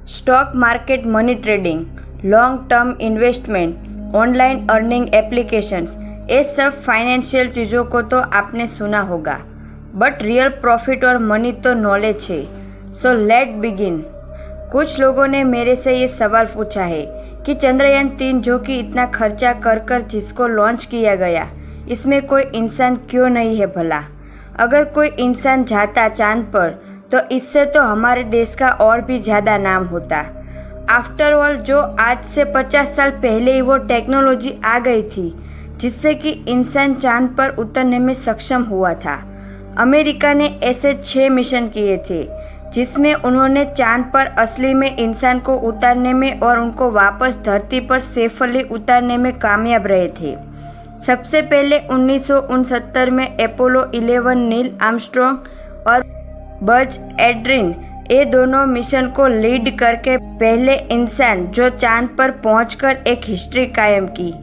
Stock market, money trading, long term investment, online earning applications, ये सब financial चीज़ों को तो आपने सुना होगा, बट रियल प्रॉफिट और मनी तो नॉलेज है। So let begin. कुछ लोगों ने मेरे से ये सवाल पूछा है कि चंद्रयान-3 जो कि इतना खर्चा कर जिसको लॉन्च किया गया, इसमें कोई इंसान क्यों नहीं है भला? अगर कोई इंसान जाता चांद पर तो इससे तो हमारे देश का और भी ज़्यादा नाम होता। आफ्टर ऑल जो आज से 50 साल पहले ही वो टेक्नोलॉजी आ गई थी जिससे कि इंसान चांद पर उतरने में सक्षम हुआ था। अमेरिका ने ऐसे 6 मिशन किए थे जिसमें उन्होंने चांद पर असली में इंसान को उतारने में और उनको वापस धरती पर सेफली उतारने में कामयाब रहे थे। सबसे पहले 1969 में अपोलो 11 नील आर्मस्ट्रॉन्ग और बज एड्रिन ये दोनों मिशन को लीड करके पहले इंसान जो चांद पर पहुंचकर एक हिस्ट्री कायम की,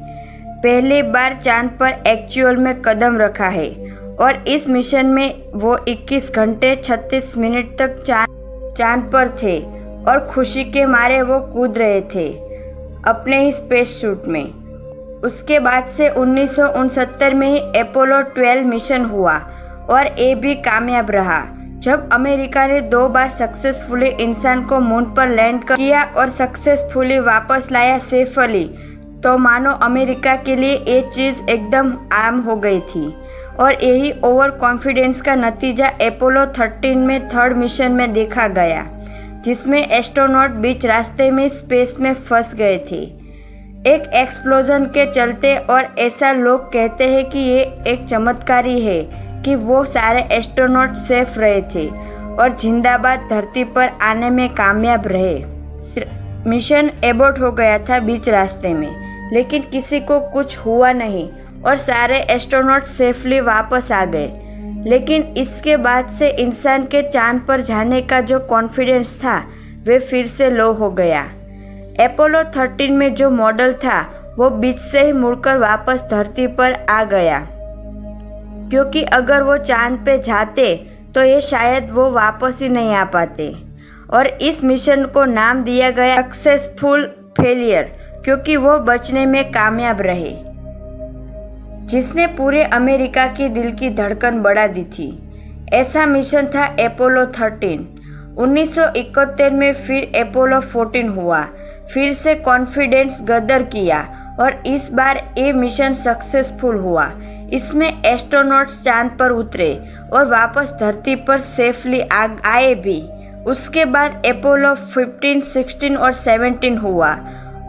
पहली बार चांद पर एक्चुअल में कदम रखा है। और इस मिशन में वो 21 घंटे 36 मिनट तक चांद पर थे और खुशी के मारे वो कूद रहे थे अपने ही स्पेस सूट में। उसके बाद से 1969 में ही अपोलो 12 मिशन हुआ और ये भी कामयाब रहा। जब अमेरिका ने 2 बार सक्सेसफुली इंसान को मून पर लैंड किया और सक्सेसफुली वापस लाया सेफली, तो मानो अमेरिका के लिए ये चीज़ एकदम आम हो गई थी। और यही ओवर कॉन्फिडेंस का नतीजा अपोलो 13 में 3rd मिशन में देखा गया, जिसमें एस्ट्रोनॉट बीच रास्ते में स्पेस में फंस गए थे एक एक्सप्लोजन के चलते। और ऐसा लोग कहते हैं कि ये एक चमत्कारी है कि वो सारे एस्ट्रोनॉट सेफ रहे थे और जिंदाबाद धरती पर आने में कामयाब रहे। मिशन एबॉर्ट हो गया था बीच रास्ते में, लेकिन किसी को कुछ हुआ नहीं और सारे एस्ट्रोनॉट सेफली वापस आ गए। लेकिन इसके बाद से इंसान के चांद पर जाने का जो कॉन्फिडेंस था वे फिर से लो हो गया। अपोलो 13 में जो मॉडल था वो बीच से ही मुड़कर वापस धरती पर आ गया, क्योंकि अगर वो चांद पे जाते तो ये शायद वो वापस ही नहीं आ पाते। और इस मिशन को नाम दिया गया सक्सेसफुल फेलियर, क्योंकि वो बचने में कामयाब रहे, जिसने पूरे अमेरिका की दिल की धड़कन बढ़ा दी थी। ऐसा मिशन था अपोलो 13। 1971 में फिर अपोलो 14 हुआ, फिर से कॉन्फिडेंस गदर किया और इस बार ये मिशन सक्सेसफुल हुआ। इसमें एस्ट्रोनॉट्स चांद पर उतरे और वापस धरती पर सेफली आए भी। उसके बाद अपोलो 15, 16 और 17 हुआ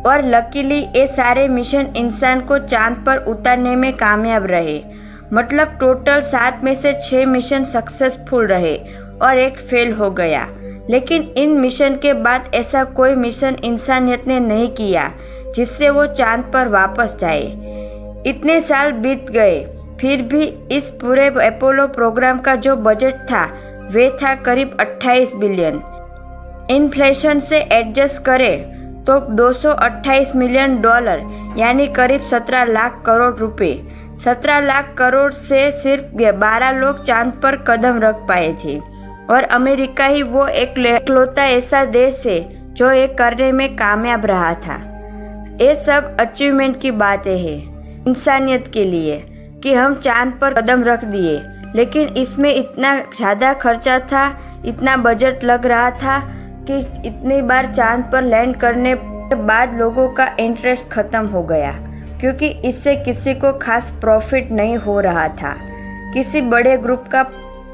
और लकीली ये सारे मिशन इंसान को चांद पर उतारने में कामयाब रहे। मतलब टोटल 7 में से 6 मिशन सक्सेसफुल रहे और एक फेल हो गया। लेकिन इन मिशन के बाद ऐसा कोई मिशन इंसानियत ने नहीं किया जिससे वो चांद पर वापस जाए। इतने साल बीत गए, फिर भी इस पूरे अपोलो प्रोग्राम का जो बजट था वे था करीब 28 बिलियन। इन्फ्लेशन से एडजस्ट करें तो $228 मिलियन, यानी करीब 17 लाख करोड़ रुपए। 17 लाख करोड़ से सिर्फ 12 लोग चांद पर कदम रख पाए थे। और अमेरिका ही वो इकलौता ऐसा देश है जो ये करने में कामयाब रहा था। ये सब अचीवमेंट की बातें हैं इंसानियत के लिए कि हम चांद पर कदम रख दिए, लेकिन इसमें इतना ज़्यादा खर्चा था, इतना बजट लग रहा था कि इतनी बार चांद पर लैंड करने के बाद लोगों का इंटरेस्ट ख़त्म हो गया, क्योंकि इससे किसी को खास प्रॉफिट नहीं हो रहा था, किसी बड़े ग्रुप का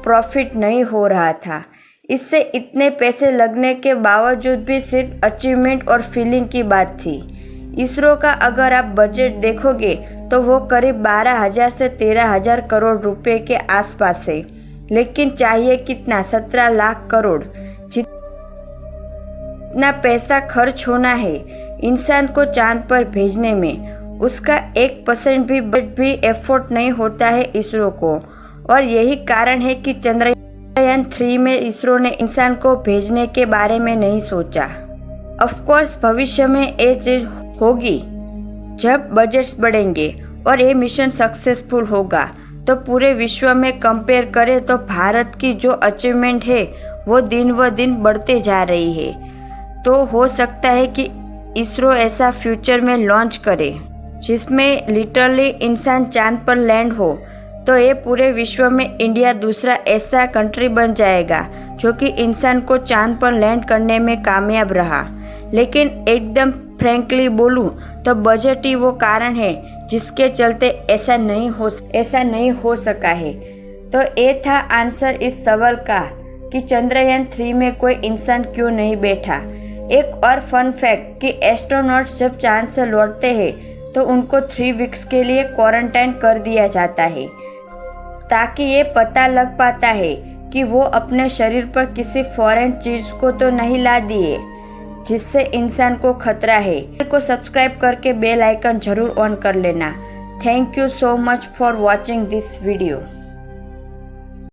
प्रॉफिट नहीं हो रहा था। इससे इतने पैसे लगने के बावजूद भी सिर्फ अचीवमेंट और फीलिंग की बात थी। इसरो का अगर आप बजट देखोगे तो वो करीब 12,000 से 13,000 करोड़ रुपए के आसपास है, लेकिन चाहिए कितना? 17 लाख करोड़। जितना पैसा खर्च होना है इंसान को चांद पर भेजने में, उसका 1% भी एफर्ट नहीं होता है इसरो को। और यही कारण है कि चंद्रयान-3 में इसरो ने इंसान को भेजने के बारे में नहीं सोचा। ऑफ कोर्स भविष्य में ये चीज होगी, जब बजट्स बढ़ेंगे और ये मिशन सक्सेसफुल होगा तो पूरे विश्व में कंपेयर करें तो भारत की जो अचीवमेंट है वो दिन व दिन बढ़ते जा रही है। तो हो सकता है कि इसरो ऐसा फ्यूचर में लॉन्च करे जिसमें लिटरली इंसान चांद पर लैंड हो, तो ये पूरे विश्व में इंडिया दूसरा ऐसा कंट्री बन जाएगा जो कि इंसान को चांद पर लैंड करने में कामयाब रहा। लेकिन एकदम फ्रैंकली बोलूं तो बजट ही वो कारण है जिसके चलते ऐसा नहीं हो सका है। तो ये था आंसर इस सवाल का कि चंद्रयान 3 में कोई इंसान क्यों नहीं बैठा। एक और फन फैक्ट कि एस्ट्रोनॉट्स जब चांद से लौटते हैं तो उनको 3 वीक्स के लिए क्वारंटाइन कर दिया जाता है, ताकि ये पता लग पाता है कि वो अपने शरीर पर किसी फॉरेन चीज को तो नहीं ला दिए जिससे इंसान को खतरा है। चैनल को सब्सक्राइब करके बेल आइकन जरूर ऑन कर लेना। Thank you so much for watching this video.